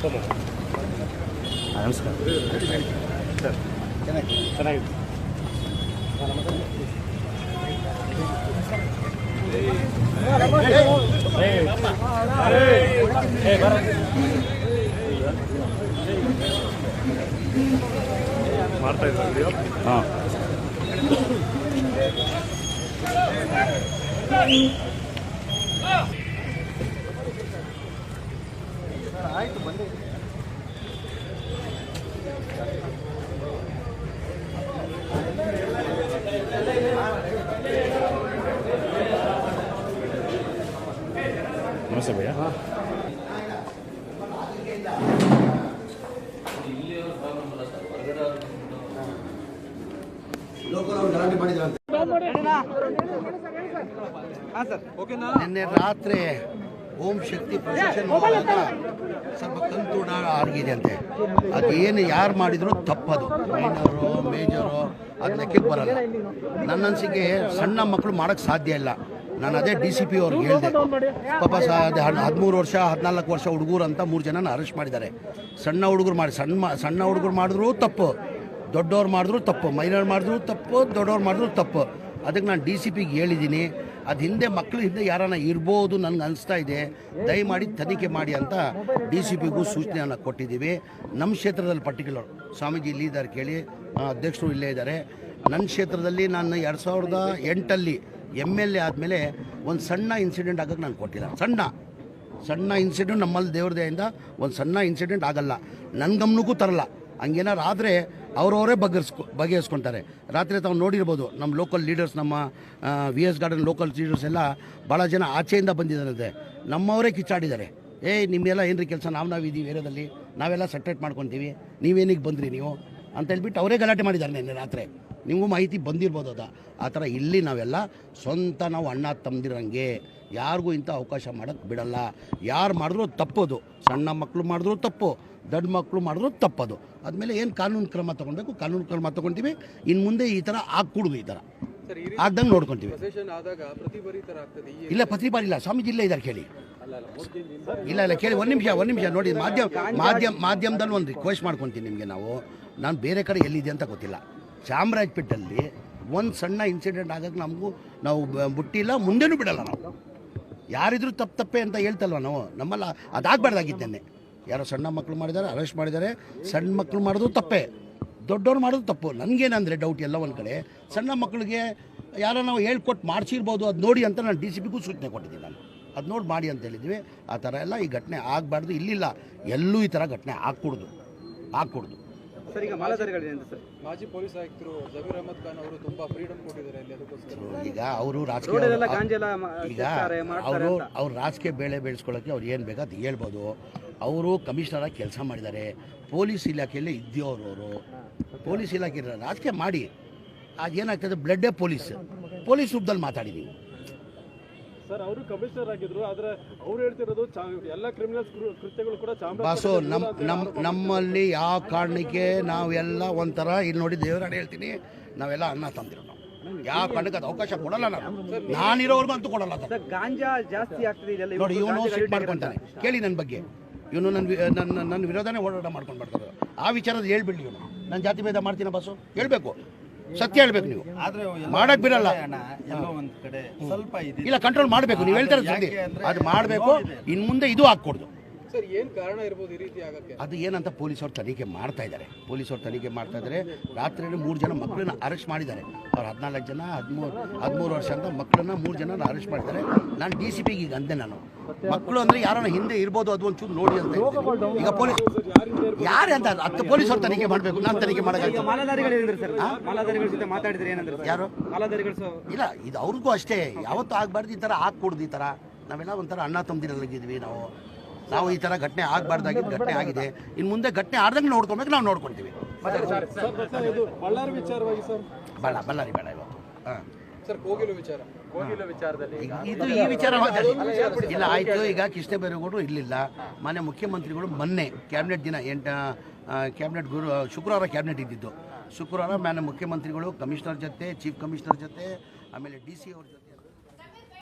ನಮಸ್ಕಾರ ಸರ್. ಚೆನ್ನಾಗಿದೆ. ಮಾಡ್ತಾ ಇದ್ದೀವಿ. ಹಾಂ ಆಯಿತು ಬನ್ನಿ. नमस्ते भैया. हाँ ನಿನ್ನೆ ರಾತ್ರಿ ಓಂ ಶಕ್ತಿ ಪ್ರೊಸೆಷನ್ ಮಾಡುವಾಗ ಸ್ವಲ್ಪ ಕಂತೂಡ ಆಗಿದೆ ಅಂತೆ. ಅದೇನು ಯಾರು ಮಾಡಿದ್ರು ತಪ್ಪದು. ಮೈನರು ಮೇಜರು ಅದು ಲೆಕ್ಕಕ್ಕೆ ಬರಲ್ಲ. ನನ್ನ ಅನಿಸಿಕೆ ಸಣ್ಣ ಮಕ್ಕಳು ಮಾಡೋಕ್ಕೆ ಸಾಧ್ಯ ಇಲ್ಲ. ನಾನು ಅದೇ DCP ಅವ್ರಿಗೆ ಹೇಳಿದೆ. ಪಾಪ 13 ವರ್ಷ 14 ವರ್ಷ ಹುಡುಗರು ಅಂತ 3 ಜನನ ಅರೆಸ್ಟ್ ಮಾಡಿದ್ದಾರೆ. ಸಣ್ಣ ಹುಡುಗರು ಮಾಡಿ ಸಣ್ಣ ಹುಡುಗರು ಮಾಡಿದ್ರು ತಪ್ಪು, ದೊಡ್ಡವ್ರು ಮಾಡಿದ್ರು ತಪ್ಪು, ಮೈನರ್ ಮಾಡಿದ್ರು ತಪ್ಪು, ದೊಡ್ಡವ್ರು ಮಾಡಿದ್ರು ತಪ್ಪು. ಅದಕ್ಕೆ ನಾನು DCPಗೆ ಹೇಳಿದ್ದೀನಿ. ಅದು ಹಿಂದೆ ಮಕ್ಕಳು ಹಿಂದೆ ಯಾರನ್ನ ಇರ್ಬೋದು ನನಗೆ ಅನಿಸ್ತಾ ಇದೆ, ದಯಮಾಡಿ ತನಿಖೆ ಮಾಡಿ ಅಂತ DCPಗೂ ಸೂಚನೆಯನ್ನು ಕೊಟ್ಟಿದ್ದೀವಿ. ನಮ್ಮ ಕ್ಷೇತ್ರದಲ್ಲಿ ಪರ್ಟಿಕ್ಯುಲರ್ ಸ್ವಾಮೀಜಿ ಇಲ್ಲಿ ಇದ್ದಾರೆ ಕೇಳಿ, ಅಧ್ಯಕ್ಷರು ಇಲ್ಲೇ ಇದ್ದಾರೆ. ನನ್ನ ಕ್ಷೇತ್ರದಲ್ಲಿ ನಾನು 2008 MLA ಆದಮೇಲೆ ಒಂದು ಸಣ್ಣ ಇನ್ಸಿಡೆಂಟ್ ಆಗೋಕ್ಕೆ ನಾನು ಕೊಟ್ಟಿಲ್ಲ. ಸಣ್ಣ ಇನ್ಸಿಡೆಂಟ್ ನಮ್ಮಲ್ಲಿ ದೇವ್ರದೆಯಿಂದ ಒಂದು ಸಣ್ಣ ಇನ್ಸಿಡೆಂಟ್ ಆಗಲ್ಲ, ನನ್ನ ಗಮನಕ್ಕೂ ತರಲ್ಲ. ಹಂಗೇನಾರು ಆದರೆ ಅವರವರೇ ಬಗೆಹರಿಸ್ಕೊತಾರೆ. ರಾತ್ರಿ ತಾವು ನೋಡಿರ್ಬೋದು ನಮ್ಮ ಲೋಕಲ್ ಲೀಡರ್ಸ್, ನಮ್ಮ VS ಗಾರ್ಡನ್ ಲೋಕಲ್ ಲೀಡರ್ಸ್ ಎಲ್ಲ ಭಾಳ ಜನ ಆಚೆಯಿಂದ ಬಂದಿದ್ದಾರೆ. ನಮ್ಮವರೇ ಕಿಚ್ಚಾಡಿದ್ದಾರೆ. ನಿಮ್ಮೆಲ್ಲ ಏನ್ರಿ ಕೆಲಸ, ನಾವು ಇದ್ದೀವಿ ಏರಿಯಾದಲ್ಲಿ, ನಾವೆಲ್ಲ ಸೆಟ್ರೇಟ್ ಮಾಡ್ಕೊತೀವಿ, ನೀವೇನಿಗೆ ಬಂದ್ರಿ ನೀವು ಅಂತ ಹೇಳ್ಬಿಟ್ಟು ಅವರೇ ಗಲಾಟೆ ಮಾಡಿದ್ದಾರೆ ನಿನ್ನೆ ರಾತ್ರಿ. ನಿಮಗೂ ಮಾಹಿತಿ ಬಂದಿರ್ಬೋದು. ಆ ಥರ ಇಲ್ಲಿ ನಾವೆಲ್ಲ ಸ್ವಂತ ನಾವು ಅಣ್ಣ ತಮ್ಮದಿರಂಗೆ ಯಾರಿಗೂ ಇಂಥ ಅವಕಾಶ ಮಾಡೋಕ್ಕೆ ಬಿಡಲ್ಲ. ಯಾರು ಮಾಡಿದ್ರು ತಪ್ಪೋದು, ಸಣ್ಣ ಮಕ್ಕಳು ಮಾಡಿದ್ರು ತಪ್ಪು, ದೊಡ್ಡ ಮಕ್ಕಳು ಮಾಡಿದ್ರು ತಪ್ಪದು. ಆದಮೇಲೆ ಏನು ಕಾನೂನು ಕ್ರಮ ತೊಗೊಳ್ಬೇಕು ಕಾನೂನು ಕ್ರಮ ತೊಗೊತೀವಿ. ಇನ್ನು ಮುಂದೆ ಈ ಥರ ಆಗ್ಕೊಡುದು, ಈ ಥರ ಆಗ್ದಂಗೆ ನೋಡ್ಕೊತೀವಿ. ಇಲ್ಲ ಪ್ರತಿ ಬಾರಿ ಇಲ್ಲ, ಸ್ವಾಮೀಜಿ ಇಲ್ಲೇ ಇದ್ದಾರೆ ಕೇಳಿ. ಇಲ್ಲ ಕೇಳಿ, ಒಂದು ನಿಮಿಷ ನೋಡಿ. ಮಾಧ್ಯಮದಲ್ಲಿ ಒಂದು ರಿಕ್ವೆಸ್ಟ್ ಮಾಡ್ಕೊತೀನಿ ನಿಮಗೆ. ನಾನು ಬೇರೆ ಕಡೆ ಎಲ್ಲಿದೆ ಅಂತ ಗೊತ್ತಿಲ್ಲ. ಚಾಮರಾಜಪೇಟಲ್ಲಿ ಒಂದು ಸಣ್ಣ ಇನ್ಸಿಡೆಂಟ್ ಆಗೋಕ್ಕೆ ನಾವು ಬಿಟ್ಟಿಲ್ಲ, ಮುಂದೆನೂ ಬಿಡಲ್ಲ. ನಾವು ಯಾರಿದ್ರು ತಪ್ಪೆ ಅಂತ ಹೇಳ್ತಲ್ವ ನಾವು. ನಮ್ಮಲ್ಲ ಅದಾಗಬಾರ್ದಾಗಿತ್ತು. ನೆನ್ನೆ ಯಾರೋ ಸಣ್ಣ ಮಕ್ಕಳು ಮಾಡಿದ್ದಾರೆ, ಅರೆಸ್ಟ್ ಮಾಡಿದ್ದಾರೆ. ಸಣ್ಣ ಮಕ್ಕಳು ಮಾಡೋದು ತಪ್ಪೇ, ದೊಡ್ಡವ್ರು ಮಾಡೋದು ತಪ್ಪು. ನನಗೇನಂದರೆ ಡೌಟ್ ಎಲ್ಲ ಒಂದು ಕಡೆ ಸಣ್ಣ ಮಕ್ಕಳಿಗೆ ಯಾರೋ ನಾವು ಹೇಳ್ಕೊಟ್ಟು ಮಾಡಿಸಿರ್ಬೋದು, ಅದು ನೋಡಿ ಅಂತ ನಾನು DCPಗೂ ಸೂಚನೆ ಕೊಟ್ಟಿದ್ದೀನಿ. ನಾನು ಅದು ನೋಡಿ ಮಾಡಿ ಅಂತ ಹೇಳಿದ್ವಿ. ಆ ಥರ ಎಲ್ಲ ಈ ಘಟನೆ ಆಗಬಾರ್ದು. ಇಲ್ಲಿಲ್ಲ, ಎಲ್ಲೂ ಈ ಥರ ಘಟನೆ ಆಗ್ಕೊಡ್ದು. ಸರ್, ಈಗ ಮಾಲಾಧಾರಿಗಳಿದೆ ಸರ್. ಮಾಜಿ ಪೊಲೀಸ್ ಆಯುಕ್ತರು ಜಬೀರ್ ಅಹಮದ್ ಖಾನ್ ಅವರು ತುಂಬಾ ಫ್ರೀಡಮ್ ಕೊಟ್ಟಿದ್ದಾರೆ ಅಲ್ಲಿ. ಅದಕ್ಕೋಸ್ಕರ ಈಗ ಅವರು ಅವ್ರು ರಾಜಕೀಯ ಬೇಳೆ ಬೆಳೆಸ್ಕೊಳ್ಳೋಕ್ಕೆ ಅವ್ರು ಏನು ಬೇಕಾದ ಹೇಳ್ಬೋದು. ಅವರು ಕಮಿಷನರಾಗಿ ಕೆಲಸ ಮಾಡಿದ್ದಾರೆ, ಪೊಲೀಸ್ ಇಲಾಖೆಯಲ್ಲೇ ಇದ್ದವರು. ಅವರು ಪೊಲೀಸ್ ಇಲಾಖೆ ರಾಜಕೀಯ ಮಾಡಿ ಅದೇನಾಗ್ತದೆ, ಬ್ಲಡ್ಡೇ ಪೊಲೀಸ್ ರೂಪದಲ್ಲಿ ಮಾತಾಡಿದ್ದೀವಿ. ಸರ್, ಅವರು ಕಮಿಷನರ್ ಆಗಿದ್ರು, ಆದರೆ ಅವ್ರು ಹೇಳ್ತಿರೋದು ಎಲ್ಲ ಕ್ರಿಮಿನಲ್ಸ್ ಕೃತ್ಯಗಳು ಕೂಡ ಬಾಸು ನಮ್ಮಲ್ಲಿ ಯಾವ ಕಾರಣಕ್ಕೆ ನಾವೆಲ್ಲ ಒಂಥರ ಇಲ್ಲಿ ನೋಡಿ ದೇವರಾಣೆ ಹೇಳ್ತೀನಿ, ನಾವೆಲ್ಲ ಅನ್ನ ತಂದಿರೋ ನಾವು ಯಾವ ಕಾರಣಕ್ಕೆ ಅದು ಅವಕಾಶ ಕೊಡಲ್ಲ. ನಾನಿರೋರ್ಗು ಅಂತೂ ಕೊಡಲ್ಲ. ಗಾಂಜಾ ಜಾಸ್ತಿ ಆಗ್ತದೆ ನೋಡಿ. ಇವನು ಸಿಟ್ ಮಾಡ್ಕೊತಾನೆ ಕೇಳಿ ನನ್ನ ಬಗ್ಗೆ. ಇವನು ನನ್ನ ವಿರೋಧನೇ ಓಡಾಟ ಮಾಡ್ಕೊಂಡು ಬರ್ತಾರೆ. ಆ ವಿಚಾರದ ಹೇಳ್ಬಿಡಿ. ಇವನು ನನ್ನ ಜಾತಿ ಭೇದ ಮಾಡ್ತೀನ ಬಾಸು, ಹೇಳ್ಬೇಕು, ಸತ್ಯ ಹೇಳ್ಬೇಕು. ನೀವು ಮಾಡಕ್ ಬಿಡಲ್ಲ. ಇಲ್ಲ, ಕಂಟ್ರೋಲ್ ಮಾಡಬೇಕು. ನೀವು ಹೇಳ್ತಾರೆ ಸದ್ಯ ಅದು ಮಾಡಬೇಕು. ಇನ್ನು ಮುಂದೆ ಇದು ಹಾಕ್ಕೊಡ್ದು. ಸರ್, ಏನು ಕಾರಣ ಇರ್ಬೋದು ಈ ರೀತಿ ಆಗಕ್ಕೆ? ಅದು ಏನಂತ ಪೊಲೀಸವ್ರು ತನಿಖೆ ಮಾಡ್ತಾ ಇದ್ದಾರೆ. ರಾತ್ರಿ 3 ಜನ ಮಕ್ಕಳನ್ನ ಅರೆಸ್ಟ್ ಮಾಡಿದ್ದಾರೆ. ಅವ್ರು 14 ಜನ 13 ವರ್ಷ ಅಂತ ಮಕ್ಕಳನ್ನ 3 ಜನ ಅರೆಸ್ಟ್ ಮಾಡಿದ್ದಾರೆ. ನಾನು DCPಗೆ ಈಗ ಅಂದೆ, ನಾನು ಮಕ್ಕಳು ಅಂದರೆ ಯಾರನ್ನ ಹಿಂದೆ ಇರ್ಬೋದು, ಅದು ಒಂಚೂರು ನೋಡಿ ಅಂತ. ಈಗ ಪೊಲೀಸ್ ಯಾರೇ ಅಂತ ಅದು ಪೊಲೀಸವ್ರು ತನಿಖೆ ಮಾಡಬೇಕು, ನಾನು ತನಿಖೆ ಮಾಡೋಕ್ಕಾಗ್ತದೆ. ಯಾರು ಇಲ್ಲ, ಇದು ಅವ್ರಿಗೂ ಅಷ್ಟೇ. ಯಾವತ್ತೂ ಆಗಬಾರ್ದು ಈ ಥರ ಹಾಕ್ಕೊಡ್ದು. ಈ ಥರ ನಾವೆಲ್ಲ ಒಂಥರ ಅಣ್ಣ ತಮ್ಮದಿರಲ್ಲಿದ್ದೀವಿ. ನಾವು ಈ ಥರ ಘಟನೆ ಆಗಬಾರ್ದಾಗಿದ್ದು ಘಟನೆ ಆಗಿದೆ. ಇನ್ನು ಮುಂದೆ ಘಟನೆ ಆಡ್ದಂಗೆ ನೋಡ್ಕೊಬೇಕು, ನಾವು ನೋಡ್ಕೊಳ್ತೀವಿ. ಬಳ್ಳಾರಿ ಬೇಡ ಇವತ್ತು. ಹಾಂ ಸರ್, ಇದು ಈ ವಿಚಾರ ಮಾತಾಡಿ. ಇಲ್ಲ ಆಯಿತು. ಈಗ ಕೃಷ್ಣ ಬೈರೇಗೌಡರು ಇರಲಿಲ್ಲ, ಮಾನ್ಯ ಮುಖ್ಯಮಂತ್ರಿಗಳು ಮೊನ್ನೆ ಕ್ಯಾಬಿನೆಟ್ ದಿನ ಕ್ಯಾಬಿನೆಟ್ ಶುಕ್ರವಾರ ಕ್ಯಾಬಿನೆಟ್ ಇದ್ದಿದ್ದು. ಶುಕ್ರವಾರ ಮಾನ್ಯ ಮುಖ್ಯಮಂತ್ರಿಗಳು ಕಮಿಷನರ್ ಜೊತೆ, ಚೀಫ್ ಕಮಿಷನರ್ ಜೊತೆ, ಆಮೇಲೆ DC ಅವ್ರ ಜೊತೆ